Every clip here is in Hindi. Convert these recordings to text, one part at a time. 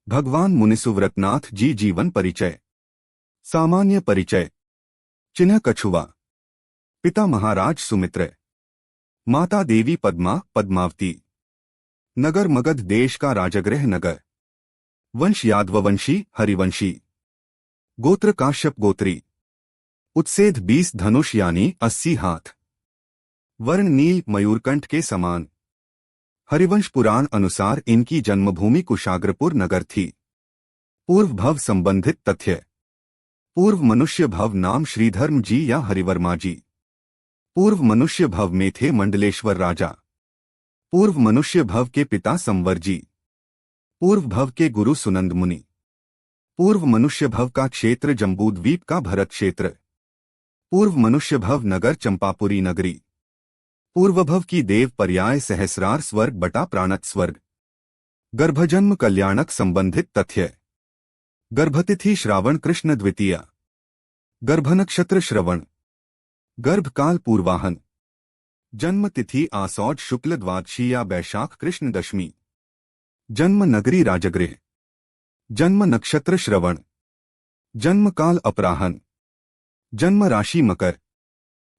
भगवान मुनिसुव्रतनाथ जी जीवन परिचय। सामान्य परिचय। चिन्ह कछुआ। पिता महाराज सुमित्र। माता देवी पद्मा पद्मावती। नगर मगध देश का राजगृह नगर। वंश यादववंशी हरिवंशी। गोत्र काश्यप गोत्री। उत्सेद 20 धनुष यानी 80 हाथ। वर्ण नील मयूरकंठ के समान। हरिवंश पुराण अनुसार इनकी जन्मभूमि कुशाग्रपुर नगर थी। पूर्व भव संबंधित तथ्य। पूर्व मनुष्य भव नाम श्रीधर्म जी या हरिवर्मा जी। पूर्व मनुष्य भव में थे मंडलेश्वर राजा। पूर्व मनुष्य भव के पिता संवर जी। पूर्व भव के गुरु सुनंद मुनि। पूर्व मनुष्य भव का क्षेत्र जम्बूद्वीप का भरत क्षेत्र। पूर्व मनुष्य भव नगर चंपापुरी नगरी। पूर्वभव की देव पर्याय सहस्रार स्वर्ग बटा प्राणत स्वर्ग। गर्भजन्म कल्याणक संबंधित तथ्य। गर्भतिथि श्रावण कृष्ण द्वितीया। गर्भनक्षत्र श्रवण। गर्भकाल पूर्वाहन। जन्म तिथि आसौज शुक्ल द्वादशी या बैशाख कृष्ण दशमी। जन्म नगरी राजगृह। जन्म नक्षत्र श्रवण। जन्म काल अपराहन। जन्म राशि मकर।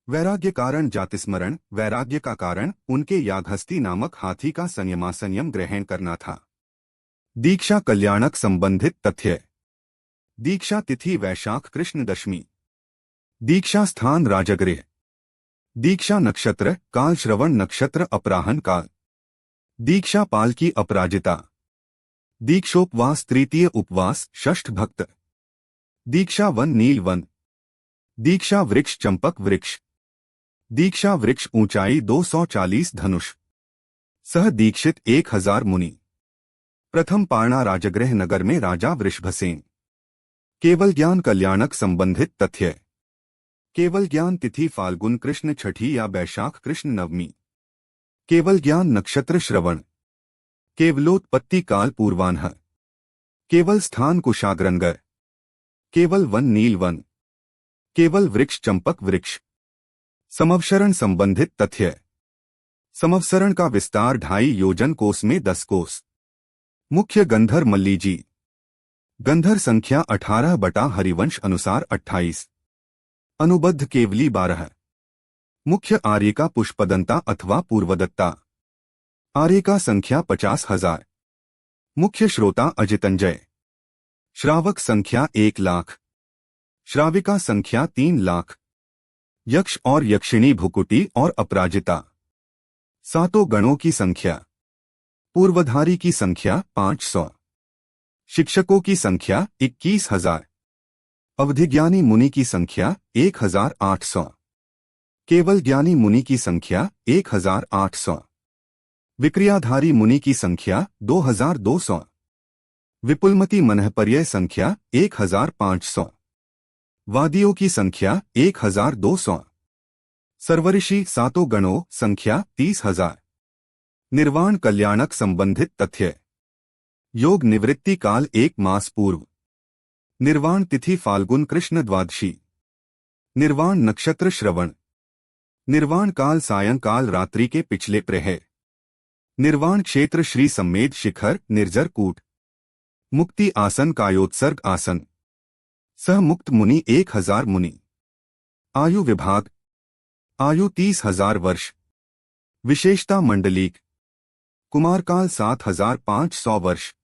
वैराग्य कारण जातिस्मरण। वैराग्य का कारण उनके याघस्ती नामक हाथी का संयम ग्रहण करना था। दीक्षा कल्याणक संबंधित तथ्य। दीक्षा तिथि वैशाख कृष्ण दशमी। दीक्षा स्थान राजगृह। दीक्षा नक्षत्र काल श्रवण नक्षत्र अपराहन काल। दीक्षा पाल की अपराजिता। दीक्षोपवास तृतीय उपवास षष्ठ भक्त। दीक्षा वन नील वन। दीक्षा वृक्ष चंपक वृक्ष। दीक्षा वृक्ष ऊंचाई 240 धनुष। सह दीक्षित 1000 मुनि। प्रथम पारणा राजगृह नगर में राजा वृषभसेन। केवल ज्ञान कल्याणक संबंधित तथ्य। केवल ज्ञान तिथि फाल्गुन कृष्ण छठी या बैशाख कृष्ण नवमी। केवल ज्ञान नक्षत्र श्रवण। केवलोत्पत्ति काल पूर्वान्ह। केवल स्थान कुशाग्रनगर। केवल वन नील वन। केवल वृक्ष चंपक वृक्ष। समवसरण संबंधित तथ्य। समवसरण का विस्तार 2.5 योजन कोस में 10 कोस। मुख्य गंधर मल्ली जी। गंधर संख्या 18 बटा हरिवंश अनुसार 28। अनुबद्ध केवली 12। मुख्य आर्यिका पुष्पदंता अथवा पूर्वदत्ता। आर्यिका संख्या 50,000। मुख्य श्रोता अजितंजय। श्रावक संख्या 1 लाख। श्राविका संख्या 3 लाख। यक्ष और यक्षिणी भुकुटी और अपराजिता। सातों गणों की संख्या। पूर्वधारी की संख्या 500। शिक्षकों की संख्या 21,000। अवधिज्ञानी मुनि की संख्या 1800। केवल ज्ञानी मुनि की संख्या 1800। विक्रियाधारी मुनि की संख्या 2200। विपुलमती मनःपर्यय संख्या 1500। वादियों की संख्या 1200। सर्वऋषि सातों गणों संख्या 30,000। निर्वाण कल्याणक संबंधित तथ्य। योग निवृत्ति काल 1 मास पूर्व। निर्वाण तिथि फाल्गुन कृष्ण द्वादशी। निर्वाण नक्षत्र श्रवण। निर्वाण काल सायंकाल रात्रि के पिछले प्रहर। निर्वाण क्षेत्र श्री सम्मेद शिखर निर्जर कूट। मुक्ति आसन कायोत्सर्ग आसन। सह मुक्त मुनि 1000 मुनि। आयु विभाग। आयु 30,000 वर्ष। विशेषता मंडलीक। कुमारकाल 7,500 वर्ष।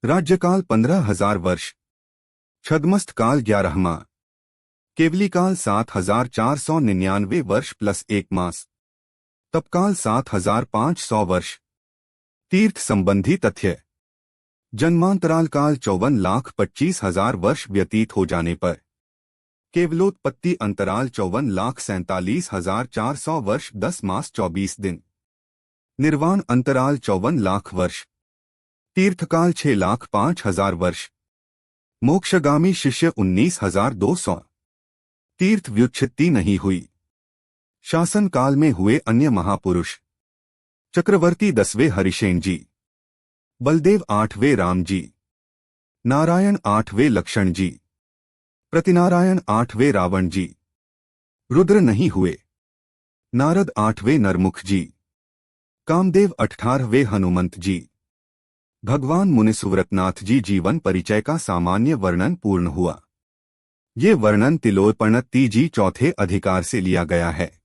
राज्यकाल 15,000 वर्ष। छद्मस्त काल 11वां। केवली काल 7,499 वर्ष प्लस 1 मास। तपकाल 7,500 वर्ष। तीर्थ संबंधी तथ्य। जन्मांतराल काल 54,25,000 वर्ष व्यतीत हो जाने पर। केवलोत्पत्ति अंतराल 54,47,400 वर्ष 10 मास 24 दिन। निर्वाण अंतराल 54 लाख वर्ष। तीर्थकाल 6,05,000 वर्ष। मोक्षगामी शिष्य 19,200। तीर्थ व्युत्पत्ति नहीं हुई। शासन काल में हुए अन्य महापुरुष। चक्रवर्ती 10वें हरिसेन जी। बलदेव 8वें राम जी। नारायण 8वें लक्ष्मण जी। प्रतिनारायण 8वें रावण जी। रुद्र नहीं हुए। नारद 8वें नरमुख जी। कामदेव 18वें हनुमंत जी। भगवान मुनिसुव्रतनाथ जी जीवन परिचय का सामान्य वर्णन पूर्ण हुआ। ये वर्णन तिलोत्पणती जी चौथे अधिकार से लिया गया है।